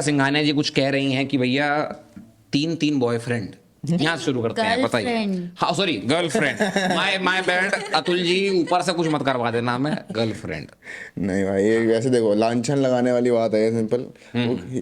सिंघानिया जी कुछ कह रही हैं कि भैया 3 बॉयफ्रेंड यहाँ शुरू करते हैं, बताइए। हाँ sorry, girlfriend, my bad Atul ji, ऊपर से कुछ मत करवा देना, मैं गर्लफ्रेंड। नहीं भाई, ये वैसे देखो लांछन लगाने वाली बात है, सिंपल।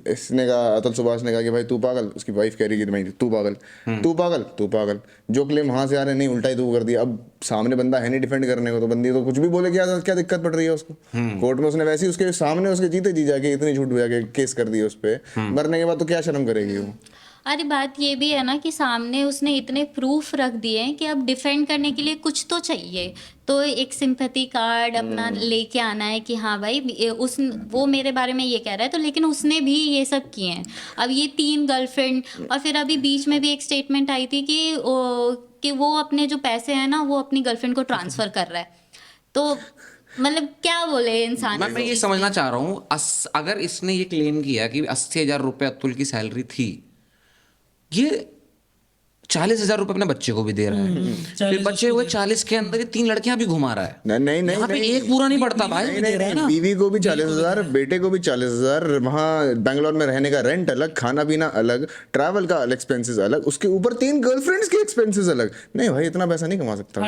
इसने कहा, अतुल सुभाष ने कहा कि भाई तू पागल, उसकी वाइफ कह रही कि भाई तू पागल, तू पागल, तू पागल। जो क्लेम वहां से आ रहे नहीं, उल्टा ही तू कर दिया। अब सामने बंदा है नहीं डिफेंड करने को, तो बंदी तो कुछ भी बोले, क्या दिक्कत पड़ रही है उसको। कोर्ट में उसने वैसे ही उसके सामने उसके जीते जी जाके इतनी झूठ बुझा के केस कर दिया उस पर, मरने के बाद तो क्या शर्म करेगी वो। अरे बात ये भी है ना कि सामने उसने इतने प्रूफ रख दिए हैं कि अब डिफेंड करने के लिए कुछ तो चाहिए, तो एक सिंपैथी कार्ड अपना लेके आना है कि हाँ भाई वो मेरे बारे में ये कह रहा है, तो लेकिन उसने भी ये सब किए हैं। अब ये 3 गर्लफ्रेंड, और फिर अभी बीच में भी एक स्टेटमेंट आई थी कि वो अपने जो पैसे हैं ना वो अपनी गर्लफ्रेंड को ट्रांसफर कर रहा है। तो मतलब क्या बोले इंसान। मैं ये समझना चाह रहा हूँ, अगर इसने ये क्लेम किया कि 80,000 रुपये अतुल की सैलरी थी, ये 40,000 रुपए अपने बच्चे को भी दे रहा है, फिर बच्चे हुए 40 के अंदर ये 3 लड़कियां भी घुमा रहा है। नहीं यहाँ पे एक पूरा नहीं पड़ता भाई। नहीं, बीवी को भी 40,000, बेटे को भी 40,000, वहाँ बैंगलोर में रहने का रेंट अलग, खाना पीना अलग, ट्रैवल का एक्सपेंसेस अलग, उसके ऊपर 3 गर्लफ्रेंड्स के एक्सपेंसेस अलग। नहीं भाई, इतना पैसा नहीं कमा सकता।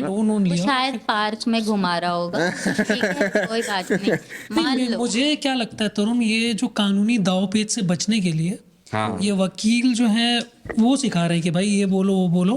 वो शायद पार्क में घुमा रहा होगा। ठीक है, कोई बात नहीं, मान लो। मुझे क्या लगता है तरुण, ये जो कानूनी दांवपेच से बचने के लिए ये वकील जो है वो सिखा रहे हैं कि भाई ये बोलो वो बोलो,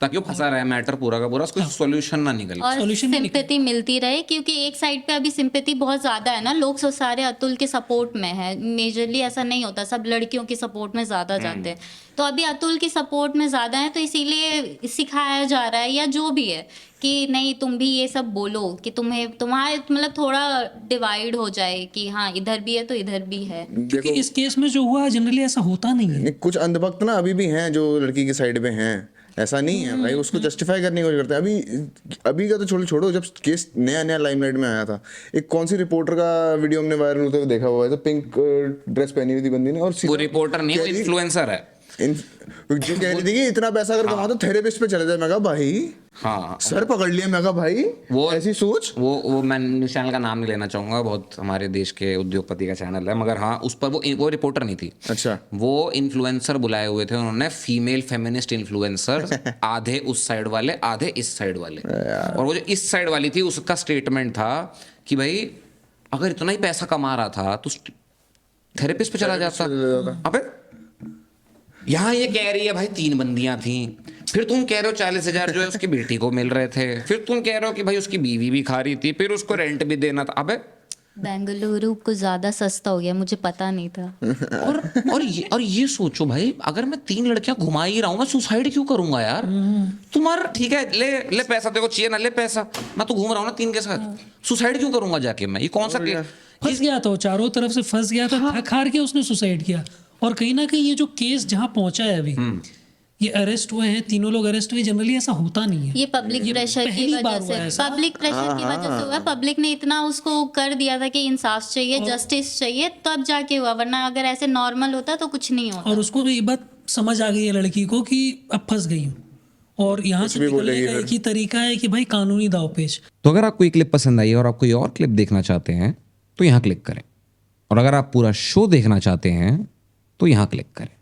ताकि वो फंसा रहे मैटर पूरा का पूरा, उसको सॉल्यूशन ना निकले और सिंपैथी मिलती रहे, क्योंकि एक साइड पे अभी सिंपैथी बहुत ज्यादा है ना, लोग सारे अतुल के सपोर्ट में है। मेजरली ऐसा नहीं होता, सब लड़कियों के सपोर्ट में ज्यादा जाते हैं, तो अभी अतुल की सपोर्ट में ज्यादा है, तो इसीलिए सिखाया जा रहा है या जो भी है कि नहीं तुम भी ये सब बोलो, कि तुम्हारे मतलब थोड़ा डिवाइड हो जाए कि हाँ इधर भी है तो इधर भी है। क्योंकि इस केस में जो हुआ जनरली ऐसा होता नहीं है। कुछ अंधभक्त ना अभी भी हैं जो लड़की की साइड पे हैं, ऐसा नहीं है भाई, उसको जस्टिफाई करने की कोशिश करते हैं। अभी का तो छोड़ो, जब केस नया लाइमलाइट में आया था, एक कौन सी रिपोर्टर का वीडियो हमने वायरल होते हुए देखा हुआ है, तो पिंक ड्रेस पहनी हुई थी बंदी ने, और वो रिपोर्टर नहीं, वो इन्फ्लुएंसर है, जो कह रही थी कि इतना पैसा अगर कमा तो थेरेपिस्ट पे चले जाए। मैं कहा भाई, हाँ सर पकड़ लिया। मैं कहा भाई वो ऐसी सोच, वो मैं चैनल का नाम नहीं लेना चाहूंगा, बहुत हमारे देश के उद्योगपति का चैनल है, मगर हाँ उस पर वो रिपोर्टर नहीं थी। अच्छा, वो इन्फ्लुएंसर बुलाए हुए थे उन्होंने, फीमेल फेमिनिस्ट इन्फ्लुएंसर, आधे उस साइड वाले आधे इस साइड वाले, और वो जो इस साइड वाली थी उसका स्टेटमेंट था कि भाई अगर इतना ही पैसा कमा रहा था तो थेरेपिस्ट पे चला जाता। अबे यहाँ ये कह रही है भाई 3 बंदियां थी, फिर तुम कह रहे हो 40,000 जो है उसकी बेटी को मिल रहे थे, फिर तुम कह रहे हो कि भाई उसकी बीवी भी खा रही थी, फिर उसको रेंट भी देना था। अबे बेंगलुरु कुछ ज्यादा सस्ता हो गया, मुझे पता नहीं था। और ये सोचो भाई, अगर मैं 3 लड़कियां घुमा ही रहा हूँ, मैं सुसाइड क्यों करूंगा यार? तुम्हारा ठीक है, ले पैसा, तेरे को चाहिए ना, ले पैसा, मैं तो घूम रहा हूँ ना 3 के साथ, सुसाइड क्यों करूंगा जाके मैं? ये कौन सा फंस गया था, चारों तरफ से फंस गया था, थक हार के उसने सुसाइड किया। और कहीं ना कहीं ये जो केस जहाँ पहुंचा है अभी, ये अरेस्ट हुए हैं, 3 लोग अरेस्ट हुए, जनरली ऐसा होता नहीं है। ये पब्लिक प्रेशर की वजह से, हुआ। पब्लिक ने इतना उसको कर दिया था कि इंसाफ चाहिए, जस्टिस चाहिए, तब जाके हुआ, वरना अगर ऐसे नॉर्मल होता तो कुछ नहीं होता। और उसको ये बात समझ आ गई है लड़की को कि अब फंस गई हूँ, और यहाँ से निकलने का एक ही तरीका है कि भाई कानूनी दांवपेच। तो अगर आपको ये क्लिप पसंद आई और आप कोई और क्लिप देखना चाहते हैं तो यहाँ क्लिक करें, और अगर आप पूरा शो देखना चाहते हैं तो यहाँ क्लिक करें।